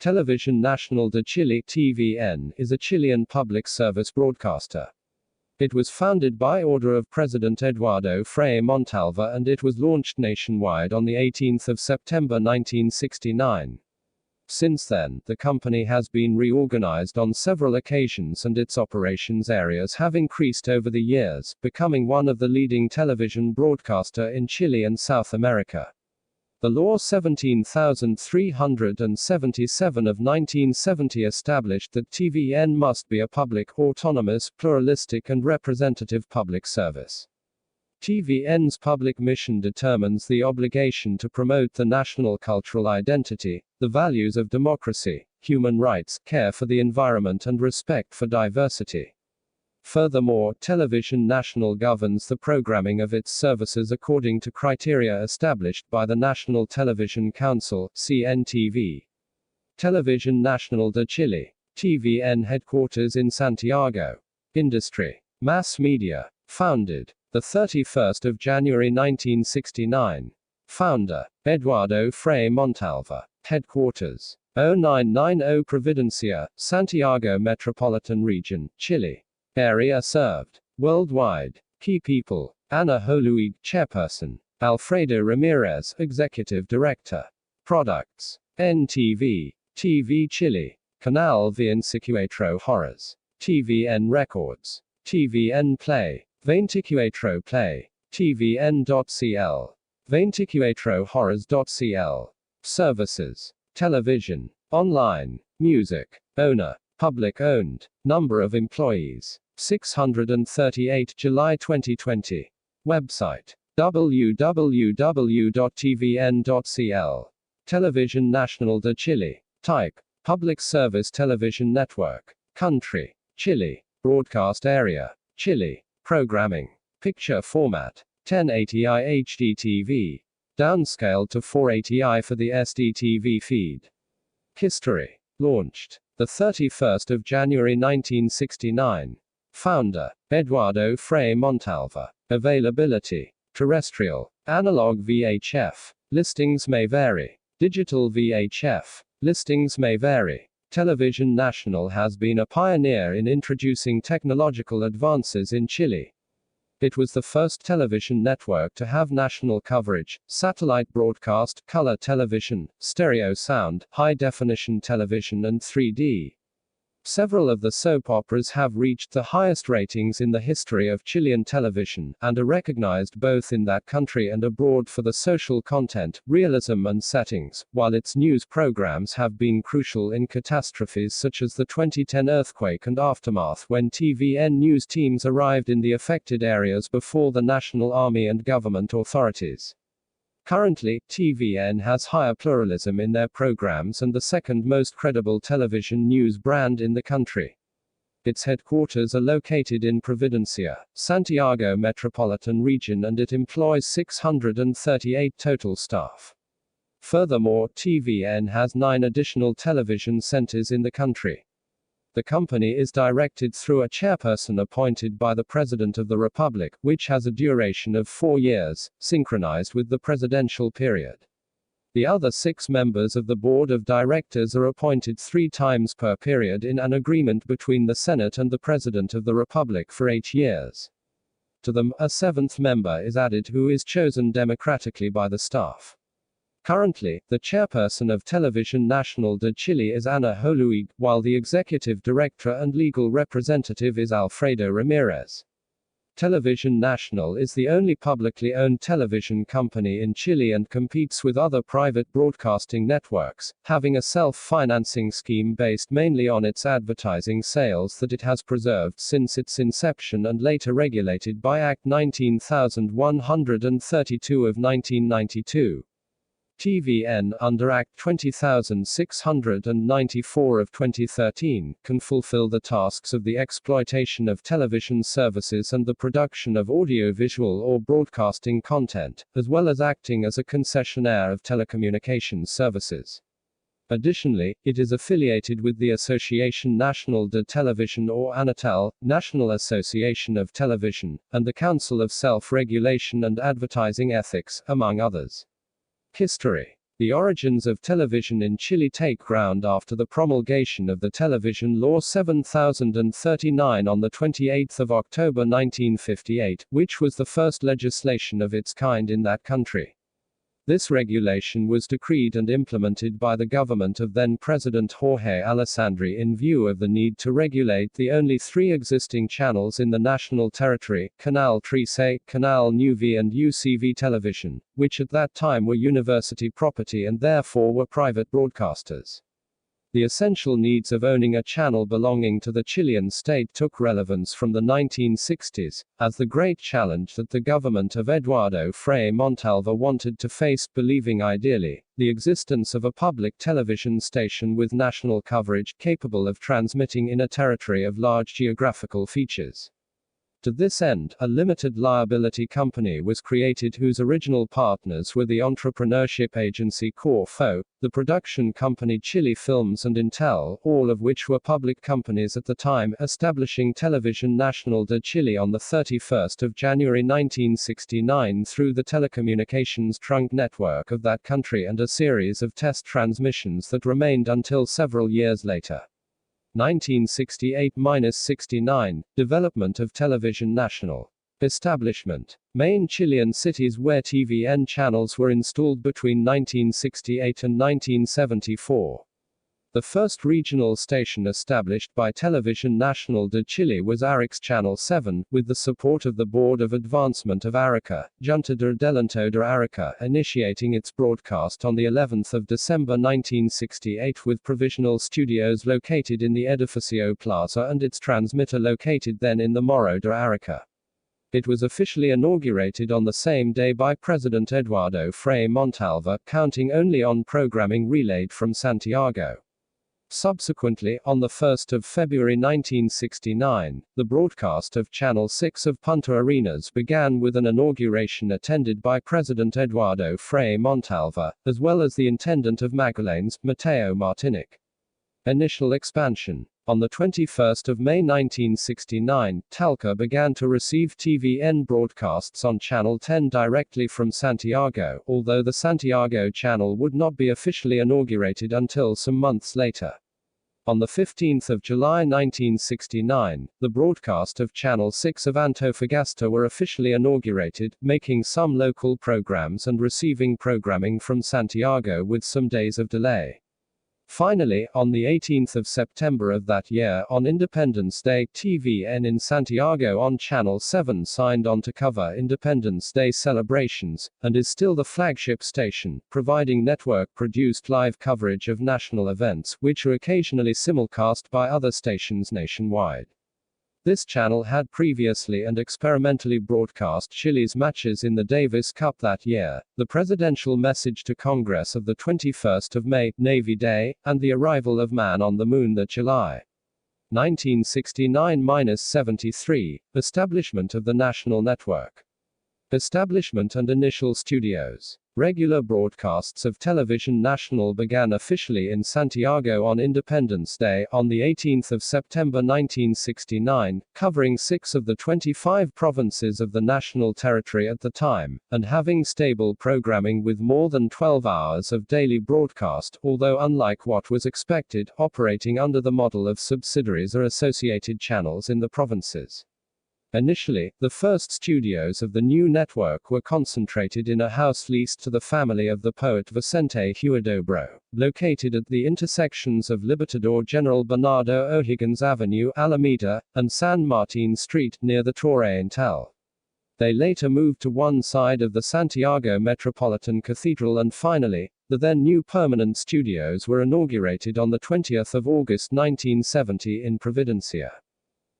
Televisión Nacional de Chile (TVN) is a Chilean public service broadcaster. It was founded by order of President Eduardo Frei Montalva and it was launched nationwide on the 18th of September 1969. Since then, the company has been reorganized on several occasions and its operations areas have increased over the years, becoming one of the leading television broadcaster in Chile and South America. The Law 17377 of 1970 established that TVN must be a public, autonomous, pluralistic and representative public service. TVN's public mission determines the obligation to promote the national cultural identity, the values of democracy, human rights, care for the environment and respect for diversity. Furthermore, Televisión Nacional governs the programming of its services according to criteria established by the National Television Council, CNTV. Televisión Nacional de Chile, TVN headquarters in Santiago. Industry. Mass media. Founded. The 31st of January 1969. Founder. Eduardo Frei Montalva. Headquarters. 0990 Providencia, Santiago Metropolitan Region, Chile. Area served. Worldwide. Key people. Ana Holuig, Chairperson. Alfredo Ramirez, Executive Director. Products. NTV. TV Chile. Canal 24 Horas. TVN Records. TVN Play. 24 Play. TVN.cl. 24 Horas.cl. Services. Television. Online. Music. Owner. Public owned. Number of employees. 638 July 2020. Website. www.tvn.cl. Televisión Nacional de Chile. Type. Public Service Television Network. Country. Chile. Broadcast area. Chile. Programming. Picture format. 1080i HDTV. Downscaled to 480i for the SDTV feed. History. Launched. The 31st of January 1969. Founder. Eduardo Frei Montalva. Availability. Terrestrial. Analog VHF. Listings may vary. Digital VHF. Listings may vary. Televisión Nacional has been a pioneer in introducing technological advances in Chile. It was the first television network to have national coverage, satellite broadcast, color television, stereo sound, high-definition television and 3D. Several of the soap operas have reached the highest ratings in the history of Chilean television, and are recognized both in that country and abroad for the social content, realism and settings, while its news programs have been crucial in catastrophes such as the 2010 earthquake and aftermath when TVN news teams arrived in the affected areas before the national army and government authorities. Currently, TVN has higher pluralism in their programs and the second most credible television news brand in the country. Its headquarters are located in Providencia, Santiago Metropolitan Region and it employs 638 total staff. Furthermore, TVN has 9 additional television centers in the country. The company is directed through a chairperson appointed by the President of the Republic, which has a duration of 4 years, synchronized with the presidential period. The other 6 members of the board of directors are appointed 3 times per period in an agreement between the Senate and the President of the Republic for 8 years. To them, a 7th member is added who is chosen democratically by the staff. Currently, the chairperson of Televisión Nacional de Chile is Ana Holuig, while the executive director and legal representative is Alfredo Ramirez. Televisión Nacional is the only publicly owned television company in Chile and competes with other private broadcasting networks, having a self-financing scheme based mainly on its advertising sales that it has preserved since its inception and later regulated by Act 19132 of 1992. TVN, under Act 20694 of 2013, can fulfill the tasks of the exploitation of television services and the production of audiovisual or broadcasting content, as well as acting as a concessionaire of telecommunications services. Additionally, it is affiliated with the Asociación Nacional de Televisión or ANATEL, National Association of Television, and the Council of Self-Regulation and Advertising Ethics, among others. History. The origins of television in Chile take ground after the promulgation of the Television Law 7039 on 28 October 1958, which was the first legislation of its kind in that country. This regulation was decreed and implemented by the government of then-President Jorge Alessandri in view of the need to regulate the only three existing channels in the national territory, Canal 13, Canal NUV and UCV Television, which at that time were university property and therefore were private broadcasters. The essential needs of owning a channel belonging to the Chilean state took relevance from the 1960s, as the great challenge that the government of Eduardo Frei Montalva wanted to face, believing ideally, the existence of a public television station with national coverage, capable of transmitting in a territory of large geographical features. To this end, a limited liability company was created whose original partners were the entrepreneurship agency Corfo, the production company Chile Films and Intel, all of which were public companies at the time, establishing Televisión Nacional de Chile on 31 January 1969 through the telecommunications trunk network of that country and a series of test transmissions that remained until several years later. 1968–69, Development of Televisión Nacional. Establishment. Main Chilean cities where TVN channels were installed between 1968 and 1974. The first regional station established by Televisión Nacional de Chile was Arica's Channel 7, with the support of the Board of Advancement of Arica, Junta de Adelanto de Arica, initiating its broadcast on the 11th of December 1968 with provisional studios located in the Edificio Plaza and its transmitter located then in the Morro de Arica. It was officially inaugurated on the same day by President Eduardo Frei Montalva, counting only on programming relayed from Santiago. Subsequently, on 1 February 1969, the broadcast of Channel 6 of Punta Arenas began with an inauguration attended by President Eduardo Frei Montalva, as well as the intendant of Magallanes, Mateo Martinic. Initial expansion. On 21 May 1969, Talca began to receive TVN broadcasts on Channel 10 directly from Santiago, although the Santiago channel would not be officially inaugurated until some months later. On 15 July 1969, the broadcast of Channel 6 of Antofagasta were officially inaugurated, making some local programs and receiving programming from Santiago with some days of delay. Finally, on 18 September of that year, on Independence Day, TVN in Santiago on Channel 7 signed on to cover Independence Day celebrations, and is still the flagship station, providing network-produced live coverage of national events, which are occasionally simulcast by other stations nationwide. This channel had previously and experimentally broadcast Chile's matches in the Davis Cup that year, the presidential message to Congress of the 21st of May, Navy Day, and the arrival of man on the moon that July. 1969–73, establishment of the national network. Establishment and initial studios. Regular broadcasts of Televisión Nacional began officially in Santiago on Independence Day, on 18 September 1969, covering 6 of the 25 provinces of the national territory at the time, and having stable programming with more than 12 hours of daily broadcast, although unlike what was expected, operating under the model of subsidiaries or associated channels in the provinces. Initially, the first studios of the new network were concentrated in a house leased to the family of the poet Vicente Huidobro, located at the intersections of Libertador General Bernardo O'Higgins Avenue, Alameda, and San Martin Street, near the Torre Intel. They later moved to one side of the Santiago Metropolitan Cathedral and finally, the then new permanent studios were inaugurated on 20 August 1970 in Providencia.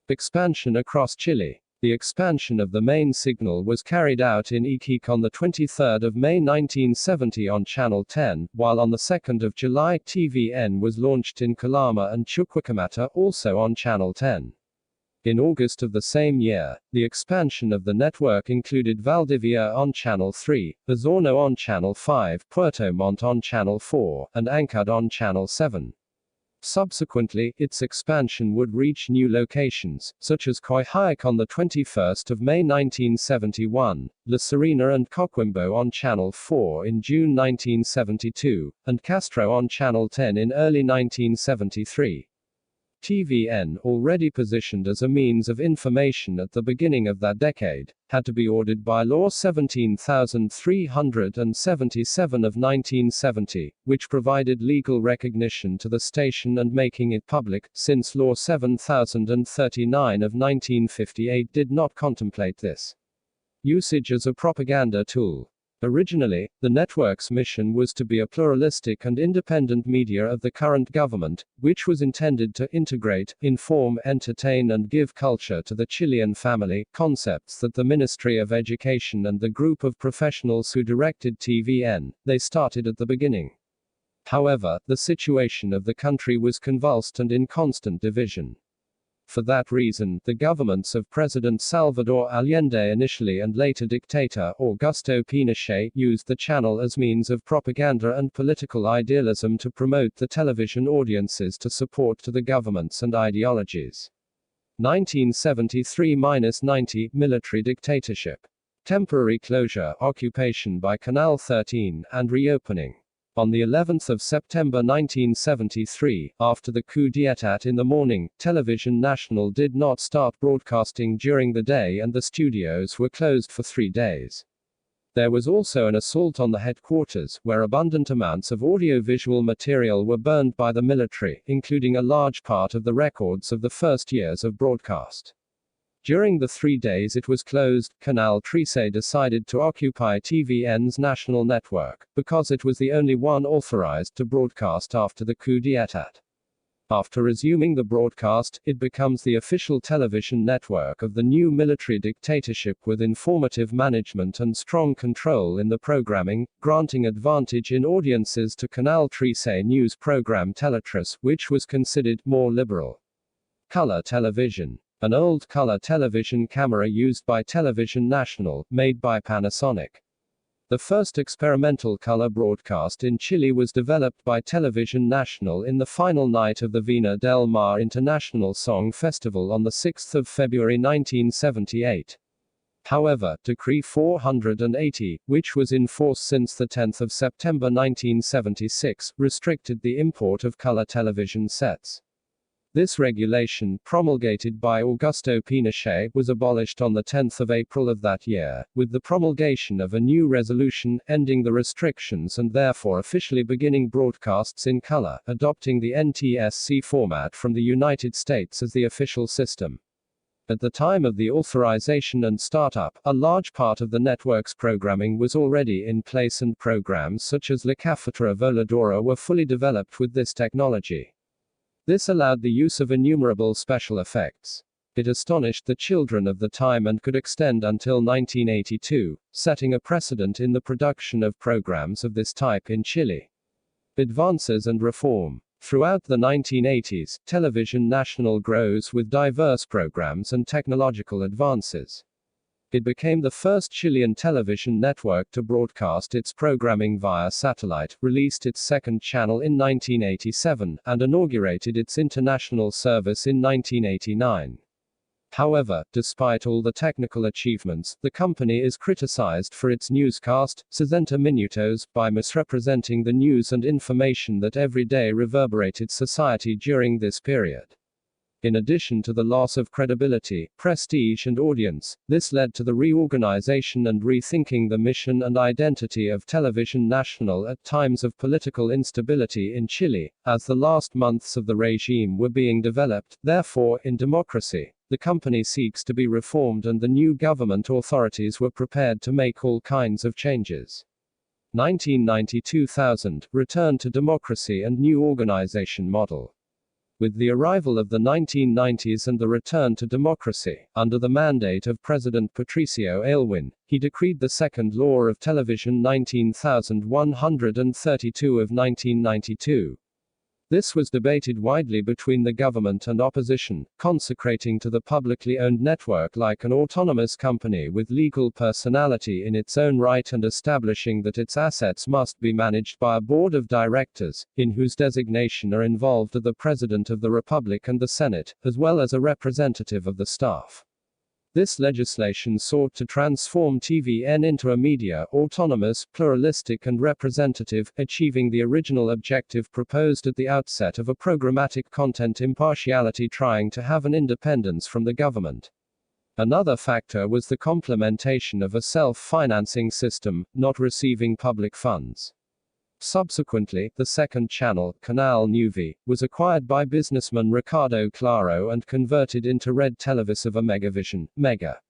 Expansion across Chile. The expansion of the main signal was carried out in Iquique on 23 May 1970 on Channel 10, while on 2 July TVN was launched in Calama and Chuquicamata, also on Channel 10. In August of the same year, the expansion of the network included Valdivia on Channel 3, Osorno on Channel 5, Puerto Montt on Channel 4, and Ancud on Channel 7. Subsequently, its expansion would reach new locations, such as Coyhaique on 21 May 1971, La Serena and Coquimbo on Channel 4 in June 1972, and Castro on Channel 10 in early 1973. TVN, already positioned as a means of information at the beginning of that decade, had to be ordered by Law 17377 of 1970, which provided legal recognition to the station and making it public, since Law 7039 of 1958 did not contemplate this usage as a propaganda tool. Originally, the network's mission was to be a pluralistic and independent media of the current government, which was intended to integrate, inform, entertain and give culture to the Chilean family, concepts that the Ministry of Education and the group of professionals who directed TVN, they started at the beginning. However, the situation of the country was convulsed and in constant division. For that reason, the governments of President Salvador Allende initially and later dictator Augusto Pinochet used the channel as means of propaganda and political idealism to promote the television audiences to support to the governments and ideologies. 1973-90 Military dictatorship. Temporary closure, occupation by Canal 13, and reopening. On the 11th of September 1973, after the coup d'état in the morning, Television Nacional did not start broadcasting during the day and the studios were closed for 3 days. There was also an assault on the headquarters, where abundant amounts of audio-visual material were burned by the military, including a large part of the records of the first years of broadcast. During the 3 days it was closed, Canal 13 decided to occupy TVN's national network, because it was the only one authorized to broadcast after the coup d'état. After resuming the broadcast, it becomes the official television network of the new military dictatorship with informative management and strong control in the programming, granting advantage in audiences to Canal 13 news program Teletres, which was considered more liberal. Color television. An old color television camera used by Television Nacional, made by Panasonic. The first experimental color broadcast in Chile was developed by Television Nacional in the final night of the Vina del Mar International Song Festival on 6 February 1978. However, Decree 480, which was in force since 10 September 1976, restricted the import of color television sets. This regulation, promulgated by Augusto Pinochet, was abolished on 10 April of that year, with the promulgation of a new resolution, ending the restrictions and therefore officially beginning broadcasts in color, adopting the NTSC format from the United States as the official system. At the time of the authorization and startup, a large part of the network's programming was already in place and programs such as La Cafeteria Voladora were fully developed with this technology. This allowed the use of innumerable special effects. It astonished the children of the time and could extend until 1982, setting a precedent in the production of programs of this type in Chile. Advances and reform. Throughout the 1980s, Television Nacional grows with diverse programs and technological advances. It became the first Chilean television network to broadcast its programming via satellite, released its second channel in 1987, and inaugurated its international service in 1989. However, despite all the technical achievements, the company is criticized for its newscast, 60 Minutos, by misrepresenting the news and information that every day reverberated society during this period. In addition to the loss of credibility, prestige and audience, this led to the reorganization and rethinking the mission and identity of Television Nacional at times of political instability in Chile, as the last months of the regime were being developed. Therefore, in democracy, the company seeks to be reformed and the new government authorities were prepared to make all kinds of changes. 1990-2000, return to democracy and new organization model. With the arrival of the 1990s and the return to democracy, under the mandate of President Patricio Aylwin, he decreed the second law of television 19,132 of 1992. This was debated widely between the government and opposition, consecrating to the publicly owned network like an autonomous company with legal personality in its own right and establishing that its assets must be managed by a board of directors, in whose designation are involved the President of the Republic and the Senate, as well as a representative of the staff. This legislation sought to transform TVN into a media, autonomous, pluralistic and representative, achieving the original objective proposed at the outset of a programmatic content impartiality trying to have an independence from the government. Another factor was the complementation of a self-financing system, not receiving public funds. Subsequently, the second channel, Canal Nueve, was acquired by businessman Ricardo Claro and converted into Red Televisiva Megavision, Mega.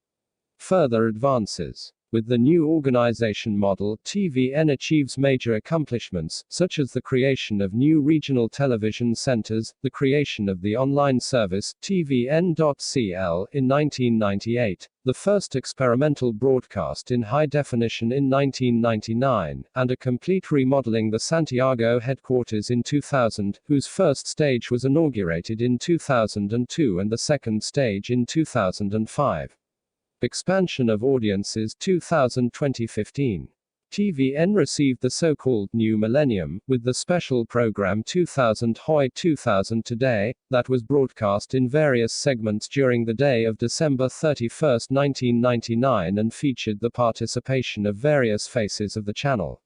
Further advances. With the new organization model, TVN achieves major accomplishments, such as the creation of new regional television centers, the creation of the online service, tvn.cl, in 1998, the first experimental broadcast in high definition in 1999, and a complete remodeling the Santiago headquarters in 2000, whose first stage was inaugurated in 2002 and the second stage in 2005. Expansion of audiences 2015. TVN received the so-called New Millennium, with the special program 2000 Hoi 2000 Today, that was broadcast in various segments during the day of December 31, 1999 and featured the participation of various faces of the channel.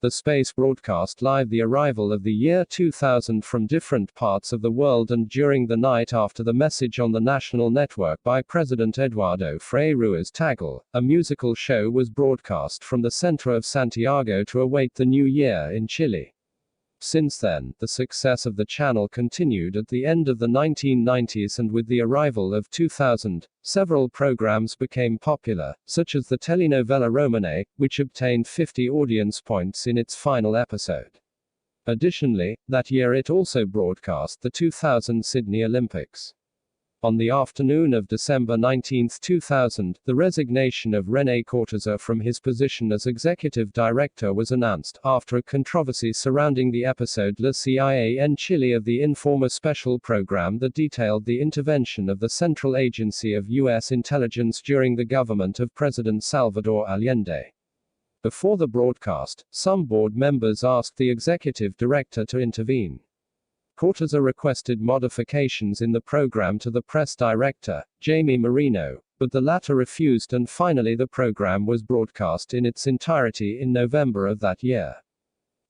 The space broadcast live the arrival of the year 2000 from different parts of the world and during the night after the message on the national network by President Eduardo Frei Ruiz-Tagle, a musical show was broadcast from the center of Santiago to await the new year in Chile. Since then, the success of the channel continued at the end of the 1990s and with the arrival of 2000, several programs became popular, such as the telenovela Romane, which obtained 50 audience points in its final episode. Additionally, that year it also broadcast the 2000 Sydney Olympics. On the afternoon of December 19, 2000, the resignation of René Cortázar from his position as executive director was announced, after a controversy surrounding the episode La CIA en Chile of the Informer special program that detailed the intervention of the Central Agency of U.S. Intelligence during the government of President Salvador Allende. Before the broadcast, some board members asked the executive director to intervene. Cortázar requested modifications in the program to the press director, Jaime Marino, but the latter refused and finally the program was broadcast in its entirety in November of that year.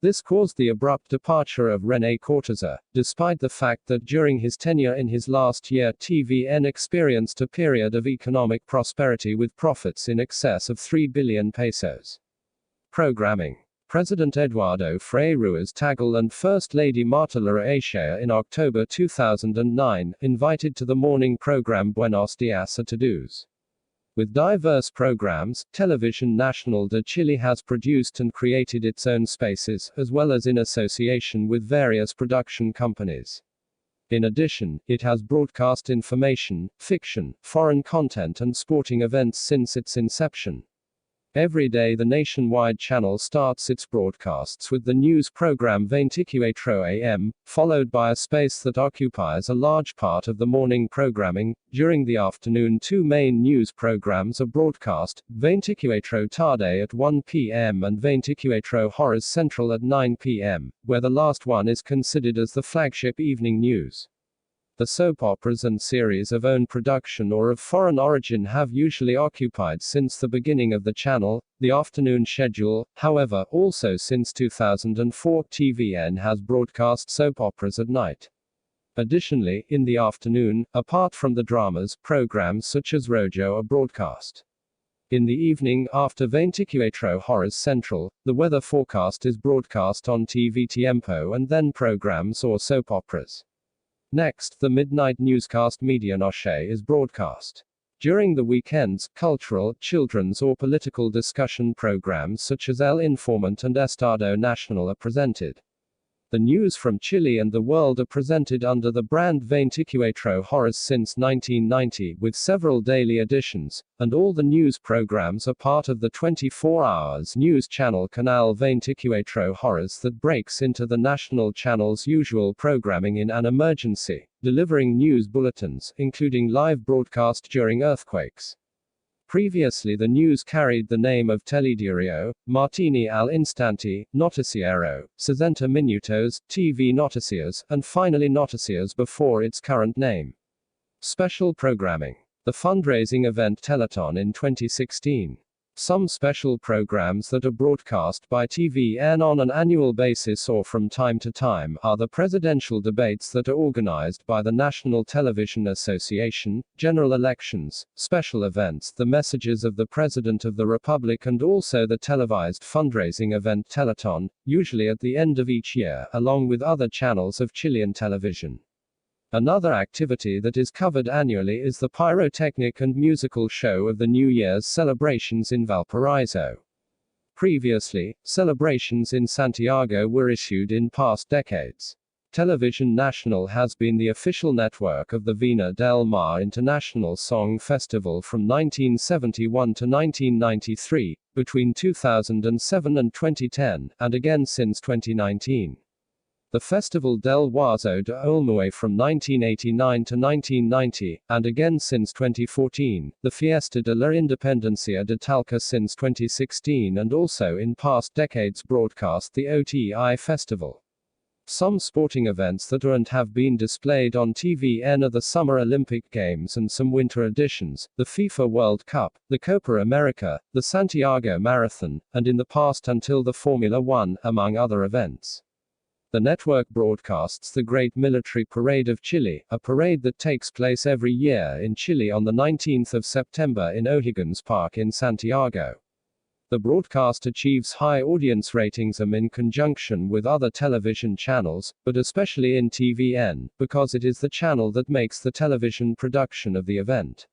This caused the abrupt departure of René Cortázar, despite the fact that during his tenure in his last year TVN experienced a period of economic prosperity with profits in excess of 3 billion pesos. Programming. President Eduardo Frei Ruiz-Tagle and First Lady Marta Laura in October 2009, invited to the morning program Buenos Dias a Todos. With diverse programs, Televisión Nacional de Chile has produced and created its own spaces, as well as in association with various production companies. In addition, it has broadcast information, fiction, foreign content and sporting events since its inception. Every day the nationwide channel starts its broadcasts with the news program 24 AM, followed by a space that occupies a large part of the morning programming. During the afternoon, two main news programs are broadcast, 24 Tarde at 1 p.m. and 24 Horas Central at 9 p.m., where the last one is considered as the flagship evening news. The soap operas and series of own production or of foreign origin have usually occupied since the beginning of the channel. The afternoon schedule, however, also since 2004, TVN has broadcast soap operas at night. Additionally, in the afternoon, apart from the dramas, programs such as Rojo are broadcast. In the evening, after 24 Horas Central, the weather forecast is broadcast on TV Tiempo and then programs or soap operas. Next, the midnight newscast Medianoche is broadcast. During the weekends, cultural, children's or political discussion programs such as El Informant and Estado Nacional are presented. The news from Chile and the world are presented under the brand 24 Horas since 1990, with several daily editions, and all the news programs are part of the 24 hours news channel Canal 24 Horas that breaks into the national channel's usual programming in an emergency, delivering news bulletins, including live broadcast during earthquakes. Previously the news carried the name of Telediario, Martini al Instante, Noticiero, 60 Minutos, TV Noticias, and finally Noticias before its current name. Special programming. The fundraising event Teleton in 2016. Some special programs that are broadcast by TVN on an annual basis or from time to time are the presidential debates that are organized by the National Television Association, general elections, special events, the messages of the President of the Republic, and also the televised fundraising event Teleton, usually at the end of each year, along with other channels of Chilean television. Another activity that is covered annually is the pyrotechnic and musical show of the New Year's celebrations in Valparaiso. Previously, celebrations in Santiago were issued in past decades. Televisión Nacional has been the official network of the Vina del Mar International Song Festival from 1971 to 1993, between 2007 and 2010, and again since 2019. The Festival del Huaso de Olmué from 1989 to 1990, and again since 2014, the Fiesta de la Independencia de Talca since 2016, and also in past decades broadcast the OTI Festival. Some sporting events that are and have been displayed on TVN are the Summer Olympic Games and some winter editions, the FIFA World Cup, the Copa America, the Santiago Marathon, and in the past until the Formula One, among other events. The network broadcasts the Great Military Parade of Chile, a parade that takes place every year in Chile on the 19th of September in O'Higgins Park in Santiago. The broadcast achieves high audience ratings in conjunction with other television channels, but especially in TVN, because it is the channel that makes the television production of the event.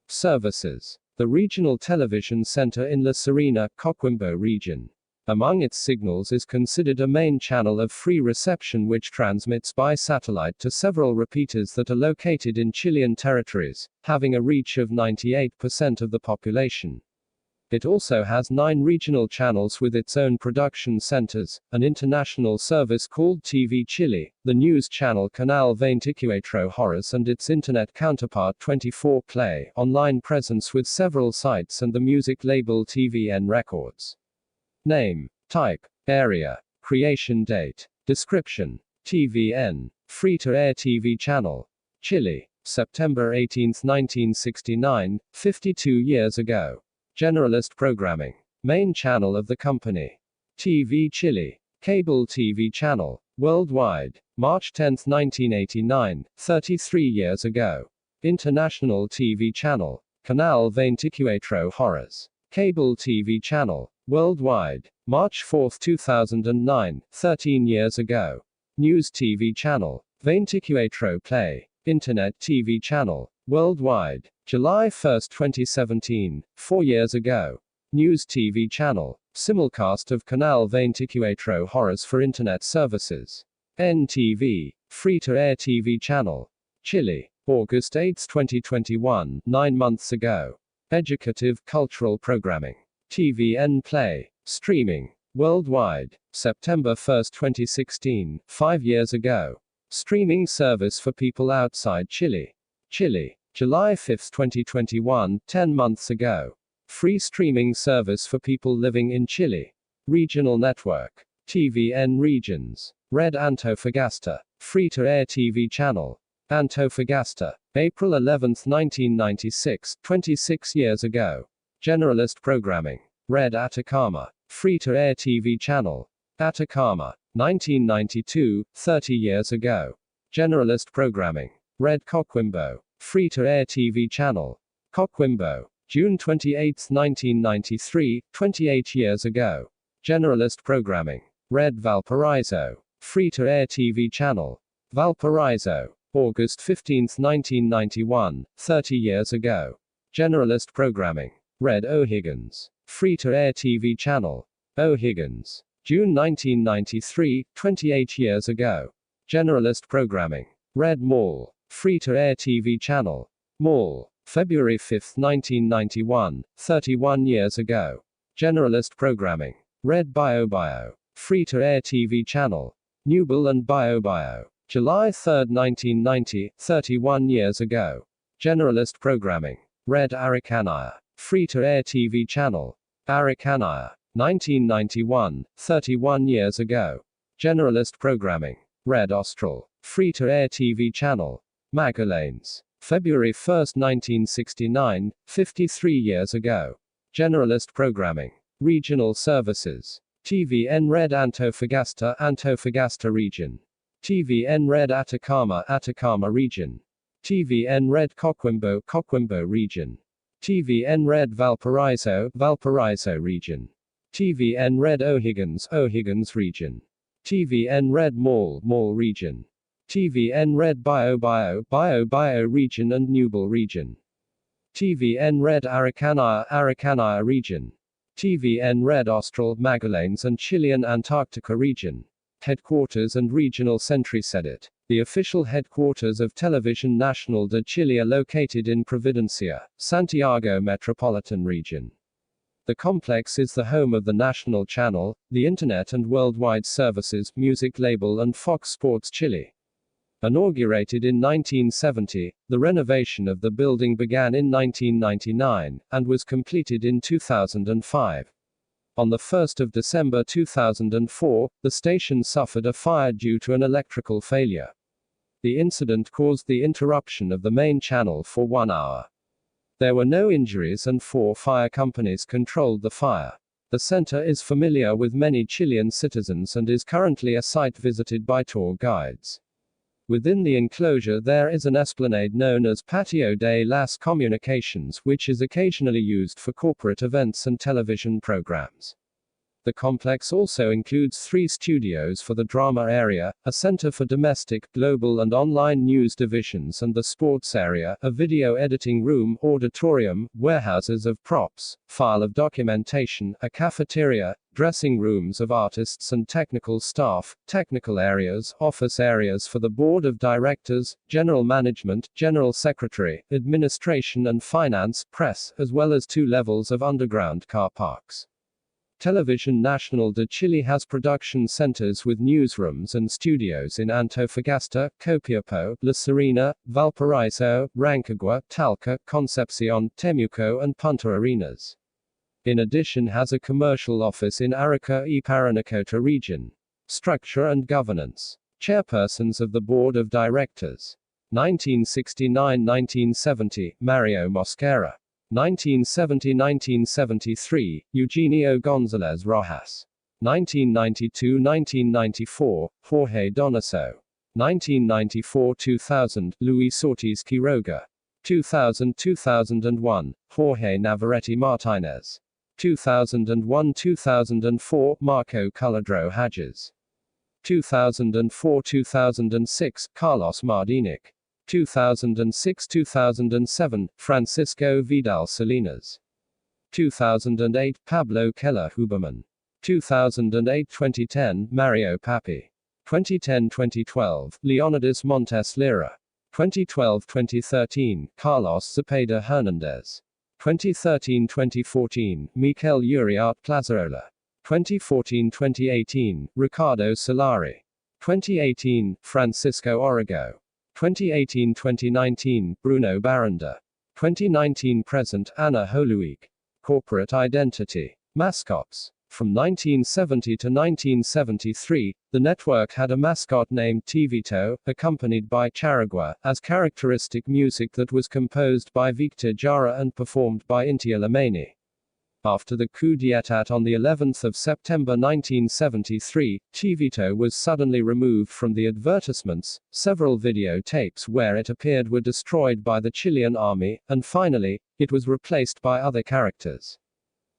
Services. The regional television center in La Serena, Coquimbo region. Among its signals is considered a main channel of free reception which transmits by satellite to several repeaters that are located in Chilean territories, having a reach of 98% of the population. It also has 9 regional channels with its own production centers, an international service called TV Chile, the news channel Canal 24 Horas and its internet counterpart 24 Play, online presence with several sites, and the music label TVN Records. Name, type, area, creation date, description, TVN, free-to-air TV channel, Chile, September 18, 1969, 52 years ago. Generalist programming, main channel of the company. TV Chile, cable TV channel, worldwide, March 10, 1989, 33 years ago. International TV channel, Canal 24 Horas, cable TV channel, worldwide, March 4, 2009, 13 years ago. News TV channel, 24 Play, Internet TV channel, worldwide, July 1, 2017, 4 years ago. News TV channel, simulcast of Canal 24 Horas for Internet services. NTV, free-to-air TV channel. Chile, August 8, 2021, 9 months ago. Educative cultural programming. TVN Play, streaming, worldwide, September 1, 2016, 5 years ago. Streaming service for people outside Chile. Chile, July 5, 2021, 10 months ago. Free streaming service for people living in Chile. Regional network. TVN Regions. Red Antofagasta. Free-to-air TV channel. Antofagasta. April 11, 1996, 26 years ago. Generalist programming. Red Atacama. Free-to-air TV channel. Atacama. 1992, 30 years ago. Generalist programming. Red Coquimbo. Free-to-air TV channel. Coquimbo. June 28, 1993, 28 years ago. Generalist programming. Red Valparaiso. Free-to-air TV channel. Valparaiso. August 15, 1991, 30 years ago. Generalist programming. Red O'Higgins. Free-to-air TV channel. O'Higgins. June 1993, 28 years ago. Generalist programming. Red Mall. Free-to-air TV channel. Mall. February 5, 1991, 31 years ago. Generalist programming. Red Bio Bio. Free-to-air TV channel. Nubel and Bio Bio. July 3, 1990, 31 years ago. Generalist programming. Red Arikania. Free-to-air TV channel. Arikania. 1991, 31 years ago. Generalist programming. Red Austral. Free-to-air TV channel. Magalanes. February 1, 1969, 53 years ago. Generalist programming. Regional services. TVN Red Antofagasta, Antofagasta region. TVN Red Atacama, Atacama region. TVN Red Coquimbo, Coquimbo region. TVN Red Valparaiso, Valparaiso region. TVN Red O'Higgins, O'Higgins region. TVN Red Mall, Mall region. TVN Red Bio Bio, Bio Bio region and Nubel region. TVN Red Arikania, Arikania region. TVN Red Austral, Magallanes and Chilean Antarctica region. Headquarters and regional centri sede. The official headquarters of Televisión Nacional de Chile are located in Providencia, Santiago metropolitan region. The complex is the home of the national channel, the internet and worldwide services, music label and Fox Sports Chile. Inaugurated in 1970, the renovation of the building began in 1999, and was completed in 2005. On the 1st of December 2004, the station suffered a fire due to an electrical failure. The incident caused the interruption of the main channel for 1 hour. There were no injuries and 4 fire companies controlled the fire. The center is familiar with many Chilean citizens and is currently a site visited by tour guides. Within the enclosure there is an esplanade known as Patio de las Comunicaciones, which is occasionally used for corporate events and television programs. The complex also includes 3 studios for the drama area, a center for domestic, global and online news divisions and the sports area, a video editing room, auditorium, warehouses of props, file of documentation, a cafeteria, dressing rooms of artists and technical staff, technical areas, office areas for the board of directors, general management, general secretary, administration and finance, press, as well as 2 levels of underground car parks. Televisión Nacional de Chile has production centers with newsrooms and studios in Antofagasta, Copiapó, La Serena, Valparaiso, Rancagua, Talca, Concepción, Temuco and Punta Arenas. In addition has a commercial office in Arica y Parinacota region. Structure and governance. Chairpersons of the Board of Directors. 1969-1970, Mario Mosquera. 1970-1973, Eugenio González Rojas. 1992-1994, Jorge Donoso. 1994-2000, Luis Ortiz Quiroga. 2000-2001, Jorge Navarrete Martinez. 2001-2004, Marco Culadro Hadges. 2004-2006, Carlos Mardinic. 2006-2007, Francisco Vidal Salinas. 2008, Pablo Keller Huberman. 2008-2010, Mario Papi. 2010-2012, Leonidas Montes Lira. 2012-2013, Carlos Cepeda Hernandez. 2013-2014, Mikel Uriart Plazarola. 2014-2018, Ricardo Solari. 2018, Francisco Origo. 2018-2019, Bruno Baranda. 2019-present, Anna Holuik. Corporate identity. Mascots. From 1970 to 1973, the network had a mascot named Tivito, accompanied by charagua, as characteristic music that was composed by Victor Jara and performed by Intia Lamani. After the coup d'état on the 11th of September 1973, Tivito was suddenly removed from the advertisements, several videotapes where it appeared were destroyed by the Chilean army, and finally, it was replaced by other characters.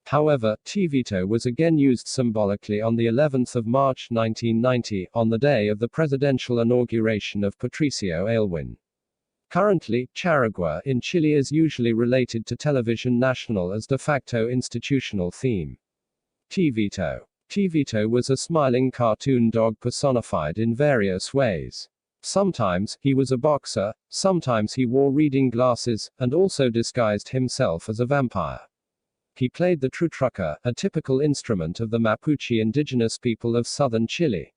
However, Tivito was again used symbolically on the 11th of March 1990, on the day of the presidential inauguration of Patricio Aylwin. Currently, charagua in Chile is usually related to Televisión Nacional as de facto institutional theme. Tivito. Chivito was a smiling cartoon dog personified in various ways. Sometimes he was a boxer, sometimes he wore reading glasses, and also disguised himself as a vampire. He played the trutruca, a typical instrument of the Mapuche indigenous people of southern Chile.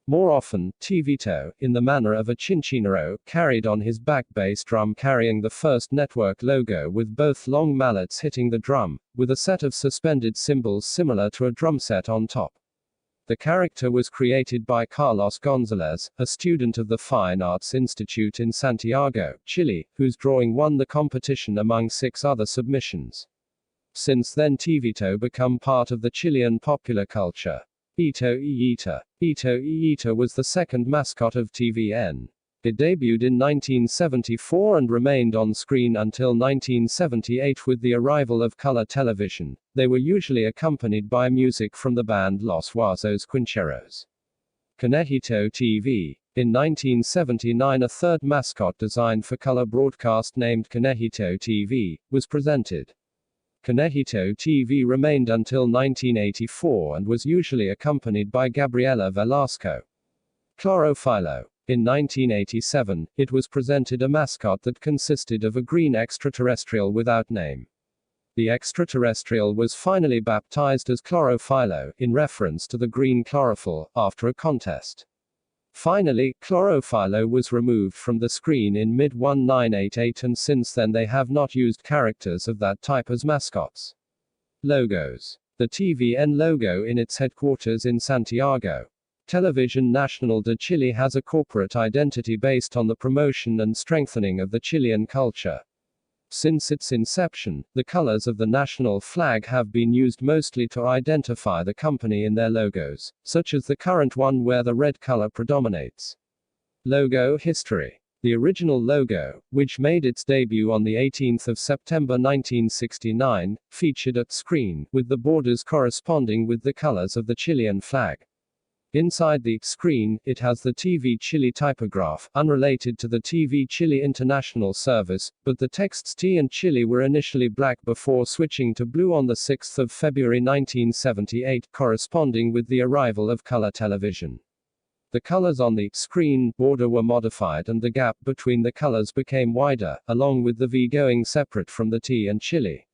More often, Chivito, in the manner of a chinchinero, carried on his back bass drum carrying the first network logo with both long mallets hitting the drum, with a set of suspended cymbals similar to a drum set on top. The character was created by Carlos Gonzalez, a student of the Fine Arts Institute in Santiago, Chile, whose drawing won the competition among 6 other submissions. Since then Chivito become part of the Chilean popular culture. Ito Ita. Ito Ita was the second mascot of TVN. It debuted in 1974 and remained on screen until 1978 with the arrival of color television. They were usually accompanied by music from the band Los Huasos Quincheros. Conejito TV. In 1979 a third mascot designed for color broadcast named Conejito TV was presented. Conejito TV remained until 1984 and was usually accompanied by Gabriela Velasco. Chlorophylo. In 1987, it was presented a mascot that consisted of a green extraterrestrial without name. The extraterrestrial was finally baptized as Chlorophylo, in reference to the green chlorophyll, after a contest. Finally, Chlorophylo was removed from the screen in mid-1988 and since then they have not used characters of that type as mascots. Logos. The TVN logo in its headquarters in Santiago. Televisión Nacional de Chile has a corporate identity based on the promotion and strengthening of the Chilean culture. Since its inception, the colors of the national flag have been used mostly to identify the company in their logos, such as the current one where the red color predominates. Logo history. The original logo, which made its debut on the 18th of September 1969, featured a screen with the borders corresponding with the colors of the Chilean flag. Inside the screen, it has the TV Chile typograph, unrelated to the TV Chile International service, but the texts T and Chile were initially black before switching to blue on the 6th of February 1978, corresponding with the arrival of color television. The colors on the screen border were modified and the gap between the colors became wider, along with the V going separate from the T and Chile.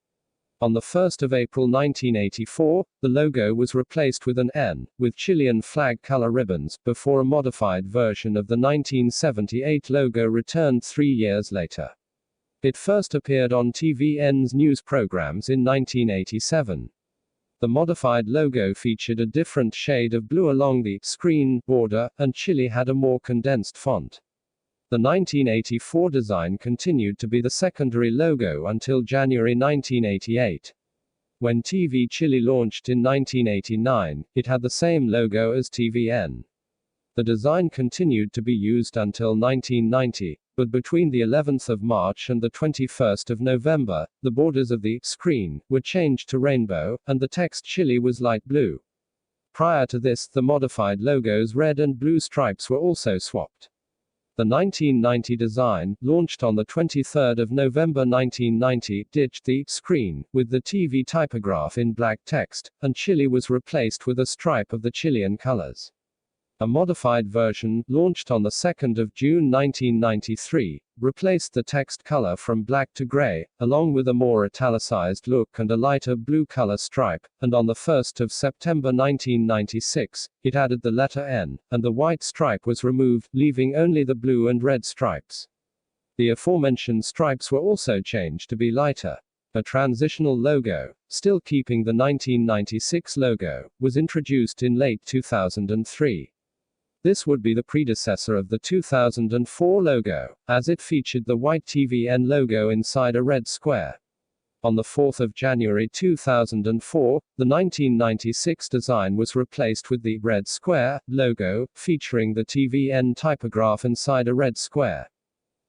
On the 1st of April 1984, the logo was replaced with an N, with Chilean flag color ribbons, before a modified version of the 1978 logo returned 3 years later. It first appeared on TVN's news programs in 1987. The modified logo featured a different shade of blue along the screen border, and Chile had a more condensed font. The 1984 design continued to be the secondary logo until January 1988. When TV Chile launched in 1989, it had the same logo as TVN. The design continued to be used until 1990, but between the 11th of March and the 21st of November, the borders of the screen were changed to rainbow, and the text Chile was light blue. Prior to this, the modified logo's red and blue stripes were also swapped. The 1990 design, launched on the 23rd of November 1990, ditched the screen with the TV typograph in black text, and Chile was replaced with a stripe of the Chilean colors. A modified version, launched on the 2nd of June 1993, replaced the text color from black to gray, along with a more italicized look and a lighter blue color stripe, and on the 1st of September 1996, it added the letter N, and the white stripe was removed, leaving only the blue and red stripes. The aforementioned stripes were also changed to be lighter. A transitional logo, still keeping the 1996 logo, was introduced in late 2003. This would be the predecessor of the 2004 logo, as it featured the white TVN logo inside a red square. On the 4th of January 2004, the 1996 design was replaced with the red square logo, featuring the TVN typograph inside a red square.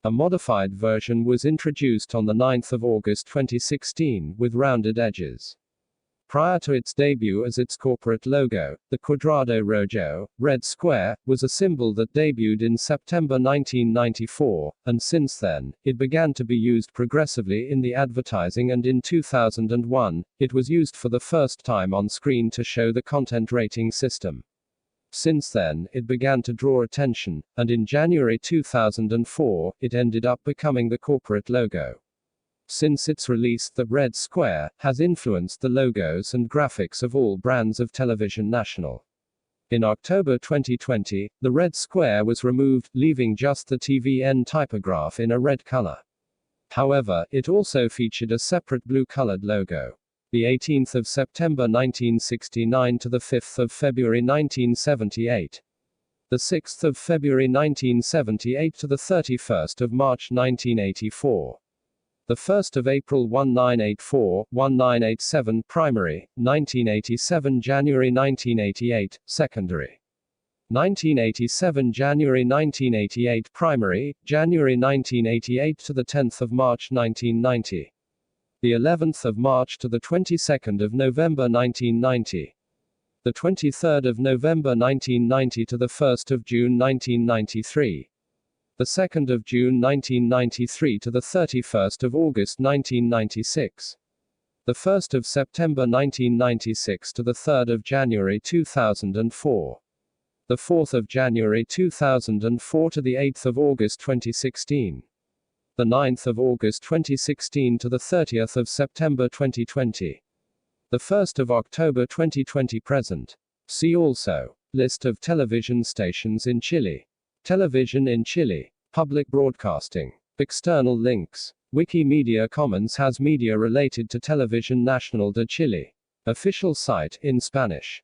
A modified version was introduced on the 9th of August 2016, with rounded edges. Prior to its debut as its corporate logo, the Cuadrado Rojo, red square, was a symbol that debuted in September 1994, and since then, it began to be used progressively in the advertising, and in 2001, it was used for the first time on screen to show the content rating system. Since then, it began to draw attention, and in January 2004, it ended up becoming the corporate logo. Since its release, the red square has influenced the logos and graphics of all brands of Television Nacional. In October 2020, the red square was removed, leaving just the TVN typograph in a red color. However, it also featured a separate blue-colored logo. The 18th of September 1969 to the 5th of February 1978. The 6th of February 1978 to the 31st of March 1984. The 1st of April 1984-1987 primary, 1987 January 1988 secondary. 1987 January 1988 primary, January 1988 to the 10th of March 1990. The 11th of March to the 22nd of November 1990. The 23rd of November 1990 to the 1st of June 1993. The 2nd of June 1993 to the 31st of August 1996. The 1st of September 1996 to the 3rd of January 2004. The 4th of January 2004 to the 8th of August 2016. The 9th of August 2016 to the 30th of September 2020. The 1st of October 2020 present. See also, list of television stations in Chile. Television in Chile. Public broadcasting. External links. Wikimedia Commons has media related to Televisión Nacional de Chile. Official site in Spanish.